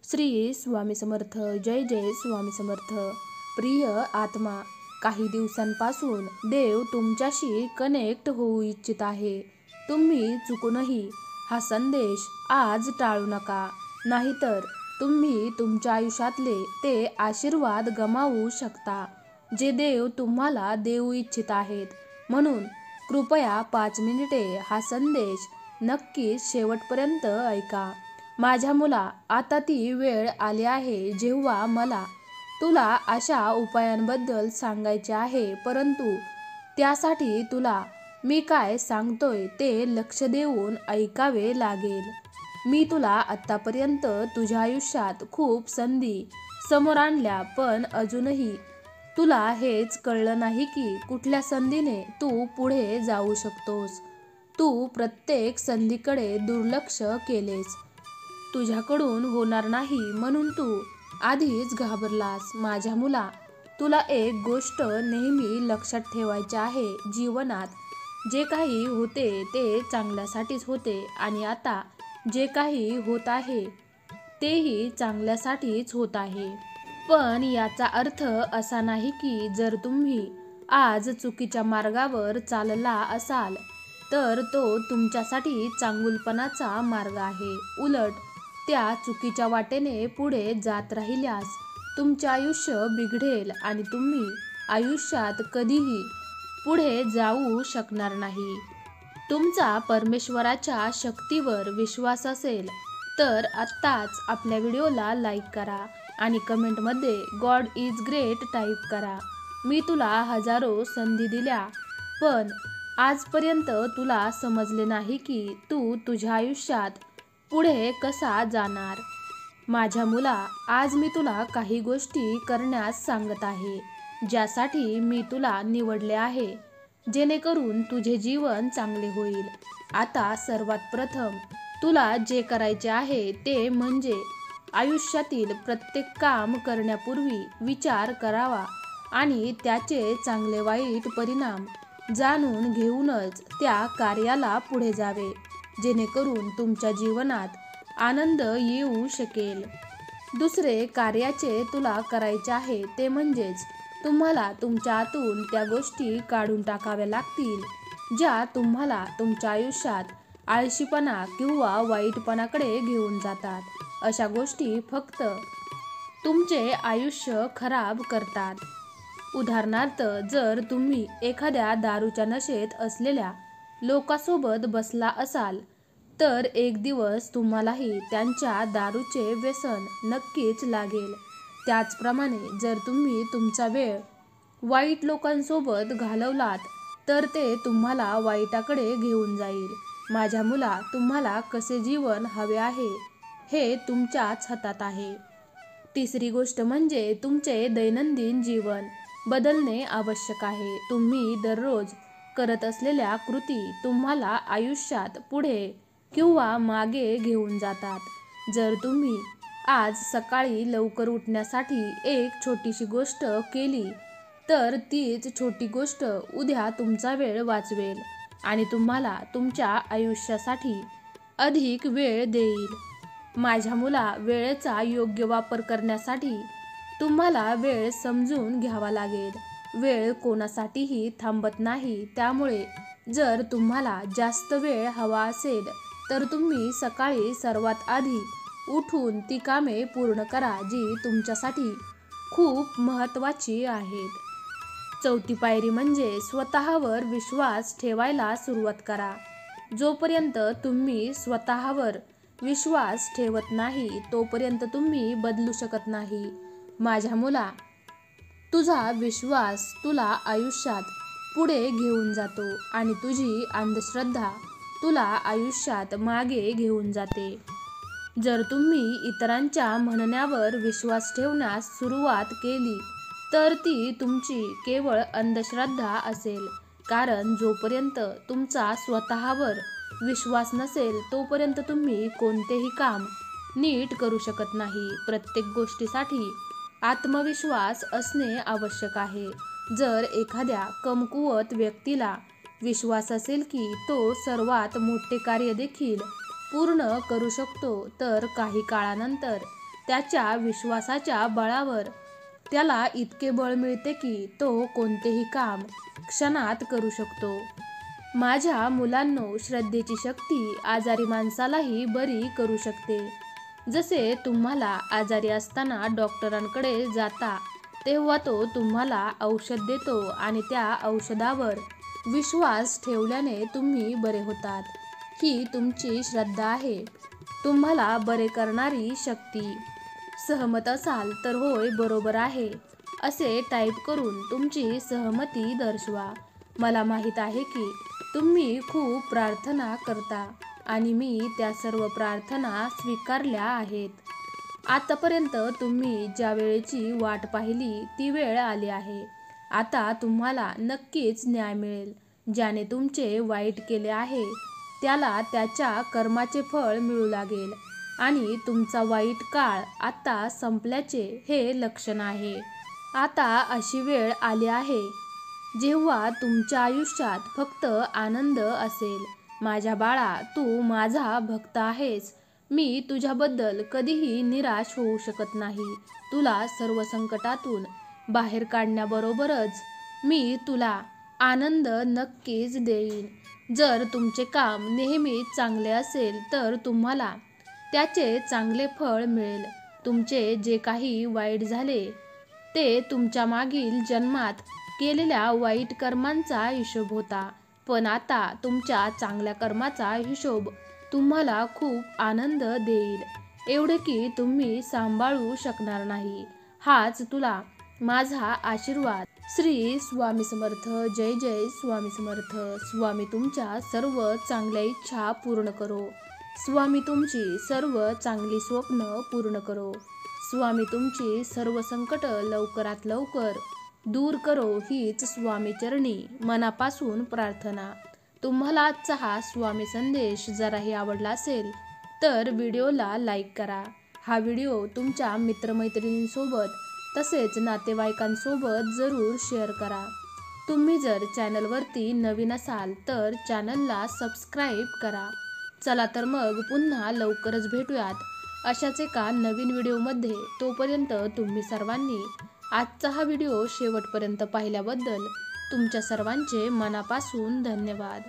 श्री स्वामी समर्थ. जय जय स्वामी समर्थ. प्रिय आत्मा, काही दिवसांपासून देव तुमच्याशी कनेक्ट होऊ इच्छित आहे. तुम्ही चुकूनही हा संदेश आज टाळू नका, नाहीतर तुम्ही तुमच्या आयुष्यातले ते आशीर्वाद गमावू शकता जे देव तुम्हाला देऊ इच्छित आहेत. म्हणून कृपया 5 मिनिटे हा संदेश नक्कीच शेवटपर्यंत ऐका. माझ्या मुला, आता ती वेळ आली आहे जेव्हा मला तुला अशा उपायांबद्दल सांगायचे आहे, परंतु त्यासाठी तुला मी काय सांगतोय ते लक्ष देऊन ऐकावे लागेल. मी तुला आत्तापर्यंत तुझ्या आयुष्यात खूप संधी समोर आणल्या, पण अजूनही तुला हेच कळलं नाही की कुठल्या संधीने तू पुढे जाऊ शकतोस. तू प्रत्येक संधीकडे दुर्लक्ष केलेस. तुझ्याकडून होणार नाही म्हणून तू आधीच घाबरलास. माझ्या मुला, तुला एक गोष्ट नेहमी लक्षात ठेवायची आहे. जीवनात जे काही होते ते चांगल्यासाठीच होते आणि आता जे काही होत आहे तेही चांगल्यासाठीच होत आहे. पण याचा अर्थ असा नाही की जर तुम्ही आज चुकीच्या मार्गावर चालला असाल तर तो तुमच्यासाठी चांगुलपणाचा मार्ग आहे. उलट त्या चुकीच्या वाटेने पुढे जात राहिल्यास तुमचे आयुष्य बिघडेल आणि तुम्ही आयुष्यात कधीही पुढे जाऊ शकणार नाही. तुमचा परमेश्वराच्या शक्तीवर विश्वास असेल तर आत्ताच आपल्या व्हिडिओला लाईक करा आणि कमेंटमध्ये गॉड इज ग्रेट टाईप करा. मी तुला हजारो संधी दिल्या, पण आजपर्यंत तुला समजले नाही की तू तुझ्या आयुष्यात पुढे कसा जाणार. माझ्या मुला, आज मी तुला काही गोष्टी करण्यास सांगत आहे ज्यासाठी मी तुला निवडले आहे, जेणेकरून तुझे जीवन चांगले होईल. आता सर्वात प्रथम तुला जे करायचे आहे ते म्हणजे आयुष्यातील प्रत्येक काम करण्यापूर्वी विचार करावा आणि त्याचे चांगले वाईट परिणाम जाणून घेऊनच त्या कार्याला पुढे जावे, जेणेकरून तुमच्या जीवनात आनंद येऊ शकेल. दुसरे कार्याचे तुला करायचे आहे ते म्हणजेच तुम्हाला तुमच्या आतून त्या गोष्टी काढून टाकाव्या लागतील ज्या तुम्हाला तुमच्या आयुष्यात आळशीपणा किंवा वाईटपणाकडे घेऊन जातात. अशा गोष्टी फक्त तुमचे आयुष्य खराब करतात. उदाहरणार्थ, जर तुम्ही एखाद्या दारूच्या नशेत असलेल्या लोकांसोबत बसला असाल तर एक दिवस तुम्हालाही त्यांच्या दारूचे व्यसन नक्कीच लागेल. त्याचप्रमाणे जर तुम्ही तुमचा वेळ वाईट लोकांसोबत घालवलात तर ते तुम्हाला वाईटाकडे घेऊन जाईल. माझ्या मुला, तुम्हाला कसे जीवन हवे आहे हे तुमच्याच हातात आहे. तिसरी गोष्ट म्हणजे तुमचे दैनंदिन जीवन बदलणे आवश्यक आहे. तुम्ही दररोज करत असलेल्या कृती तुम्हाला आयुष्यात पुढे किंवा मागे घेऊन जातात. जर तुम्ही आज सकाळी लवकर उठण्यासाठी एक छोटीशी गोष्ट केली तर तीच छोटी गोष्ट उद्या तुमचा वेळ वाचवेल आणि तुम्हाला तुमच्या आयुष्यासाठी अधिक वेळ देईल. माझ्या मुला, वेळेचा योग्य वापर करण्यासाठी तुम्हाला वेळ समजून घ्यावा लागेल. वेळ कोणासाठीही थांबत नाही, त्यामुळे जर तुम्हाला जास्त वेळ हवा असेल तर तुम्ही सकाळी सर्वात आधी उठून ती कामे पूर्ण करा जी तुमच्यासाठी खूप महत्त्वाची आहेत. चौथी पायरी म्हणजे स्वतःवर विश्वास ठेवायला सुरुवात करा. जोपर्यंत तुम्ही स्वतःवर विश्वास ठेवत नाही तोपर्यंत तुम्ही बदलू शकत नाही. माझ्या मुला, तुझा विश्वास तुला आयुष्यात पुढे घेऊन जातो आणि तुझी अंधश्रद्धा तुला आयुष्यात मागे घेऊन जाते. जर तुम्ही इतरांच्या म्हणण्यावर विश्वास ठेवण्यास सुरुवात केली तर ती तुमची केवळ अंधश्रद्धा असेल, कारण जोपर्यंत तुमचा स्वतःवर विश्वास नसेल तोपर्यंत तुम्ही कोणतेही काम नीट करू शकत नाही. प्रत्येक गोष्टीसाठी आत्मविश्वास असणे आवश्यक आहे. जर एखाद्या कमकुवत व्यक्तीला विश्वास असेल की तो सर्वात मोठे कार्य देखील पूर्ण करू शकतो तर काही काळानंतर त्याच्या विश्वासाच्या बळावर त्याला इतके बळ मिळते की तो कोणतेही काम क्षणात करू शकतो. माझ्या मुलांनो, श्रद्धेची शक्ती आजारी माणसालाही बरी करू शकते. जसे तुम्हाला आजारी असताना डॉक्टरांकडे जाता तेव्हा तो तुम्हाला औषध देतो आणि त्या औषधावर विश्वास ठेवल्याने तुम्ही बरे होतात. ही तुमची श्रद्धा आहे, तुम्हाला बरे करणारी शक्ती. सहमत असाल तर होय, बरोबर आहे असे टाईप करून तुमची सहमती दर्शवा. मला माहीत आहे की तुम्ही खूप प्रार्थना करता आणि मी त्या सर्व प्रार्थना स्वीकारल्या आहेत. आतापर्यंत तुम्ही ज्या वेळेची वाट पाहिली ती वेळ आली आहे. आता तुम्हाला नक्कीच न्याय मिळेल. ज्याने तुमचे वाईट केले आहे त्याला त्याच्या कर्माचे फळ मिळू लागेल आणि तुमचा वाईट काळ आता संपल्याचे हे लक्षण आहे. आता अशी वेळ आली आहे जेव्हा तुमच्या आयुष्यात फक्त आनंद असेल. माझ्या बाळा, तू माझा भक्त आहेस. मी तुझ्याबद्दल कधीही निराश होऊ शकत नाही. तुला सर्व संकटातून बाहेर काढण्याबरोबरच मी तुला आनंद नक्कीच देईन. जर तुमचे काम नेहमीच चांगले असेल तर तुम्हाला त्याचे चांगले फळ मिळेल. तुमचे जे काही वाईट झाले ते तुमच्या मागील जन्मात केलेल्या वाईट कर्मांचा हिशोब होता, पण आता तुमच्या चांगल्या कर्माचा हिशोब तुम्हाला खूप आनंद देईल, एवढे की तुम्ही सांभाळू शकणार नाही. हाच तुला माझा आशीर्वाद. श्री स्वामी समर्थ. जय जय स्वामी समर्थ. स्वामी तुमच्या सर्व चांगल्या इच्छा पूर्ण करो. स्वामी तुमची सर्व चांगली स्वप्न पूर्ण करो. स्वामी तुमची सर्व संकट लवकरात लवकर दूर करो, हीच स्वामी चरणी मनापासून प्रार्थना. तुम्हाला आजचा हा स्वामी संदेश जराही आवडला असेल तर व्हिडिओला लाईक करा. हा व्हिडिओ तुमच्या मित्रमैत्रिणींसोबत तसेच नातेवाईकांसोबत जरूर शेअर करा. तुम्ही जर चॅनलवरती नवीन असाल तर चॅनलला सबस्क्राईब करा. चला तर मग पुन्हा लवकरच भेटूयात अशाच एका नवीन व्हिडिओमध्ये. तोपर्यंत तुम्ही सर्वांनी आजचा हा व्हिडिओ शेवटपर्यंत पाहिल्याबद्दल तुमच्या सर्वांचे मनापासून धन्यवाद.